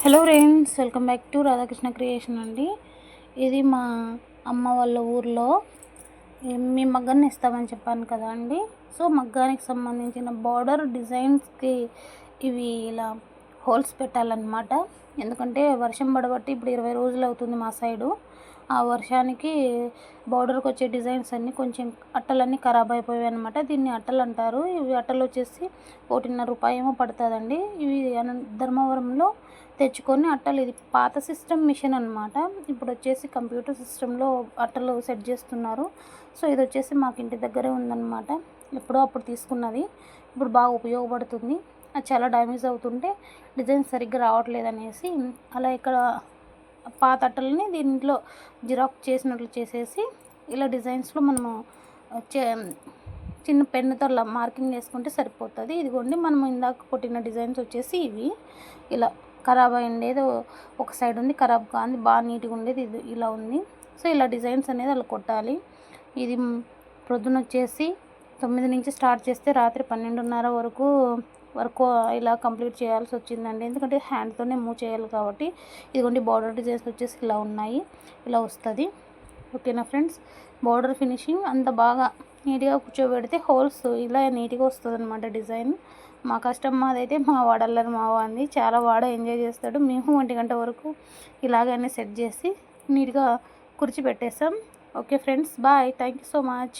Hello friends, welcome back to Radhakrishna creation అండి. ఇది మా అమ్మ వాళ్ళ ఊర్లో మేము మగ్గాన్ని ఇస్తామని చెప్పాను కదా అండి. సో మగ్గానికి సంబంధించిన బార్డర్ డిజైన్స్కి ఇవి ఇలా హోల్స్ పెట్టాలన్నమాట. ఎందుకంటే వర్షం పడబట్టి ఇప్పుడు 20 రోజులు అవుతుంది మా సైడు. ఆ వర్షానికి బార్డర్కి వచ్చే డిజైన్స్ అన్నీ కొంచెం అట్టలన్నీ ఖరాబ్ అయిపోయాయి అనమాట. దీన్ని అట్టలు అంటారు. ఇవి అట్టలు వచ్చేసి 1.5 రూపాయి ఏమో పడుతుందండి. ఇవి ధర్మవరంలో తెచ్చుకొని అట్టలు, ఇది పాత సిస్టమ్ మిషన్ అనమాట. ఇప్పుడు వచ్చేసి కంప్యూటర్ సిస్టంలో అట్టలు సెట్ చేస్తున్నారు. సో ఇది వచ్చేసి మాకు ఇంటి దగ్గరే ఉందన్నమాట. ఎప్పుడో అప్పుడు తీసుకున్నది, ఇప్పుడు బాగా ఉపయోగపడుతుంది. అది చాలా డ్యామేజ్ అవుతుంటే డిజైన్ సరిగ్గా రావట్లేదు అనేసి అలా ఇక్కడ పాత అట్టలని దీంట్లో జిరాక్స్ చేసినట్లు చేసేసి ఇలా డిజైన్స్లో మనము చిన్న పెన్నుతో అలా మార్కింగ్ వేసుకుంటే సరిపోతుంది. ఇదిగోండి, మనం ఇందాక కొట్టిన డిజైన్స్ వచ్చేసి ఇవి. ఇలా ఖరాబ్ అయ్యేది ఒక సైడ్ ఉంది, ఖరాబ్ కాని బాగా నీట్గా ఉండేది ఇది ఇలా ఉంది. సో ఇలా డిజైన్స్ అనేది అలా కొట్టాలి. ఇది ప్రొద్దున వచ్చేసి 9 నుంచి స్టార్ట్ చేస్తే రాత్రి 12:30 వరకు ఇలా కంప్లీట్ చేయాల్సి వచ్చిందండి. ఎందుకంటే హ్యాండ్తోనే మూవ్ చేయాలి కాబట్టి. ఇదిగోండి, బార్డర్ డిజైన్స్ వచ్చేసి ఇలా ఉన్నాయి, ఇలా వస్తుంది. ఓకేనా ఫ్రెండ్స్, బార్డర్ ఫినిషింగ్ అంత బాగా నీట్గా కూర్చోబెడితే హోల్స్ ఇలా నీట్గా వస్తుంది అనమాట డిజైన్. మా మాదైతే మా వాడల్లరి మా వాడిని చాలా ఎంజాయ్ చేస్తాడు. మేము 1 గంట వరకు ఇలాగనే సెట్ చేసి నీట్గా కుర్చీ పెట్టేస్తాం. Okay friends, bye, thank you so much.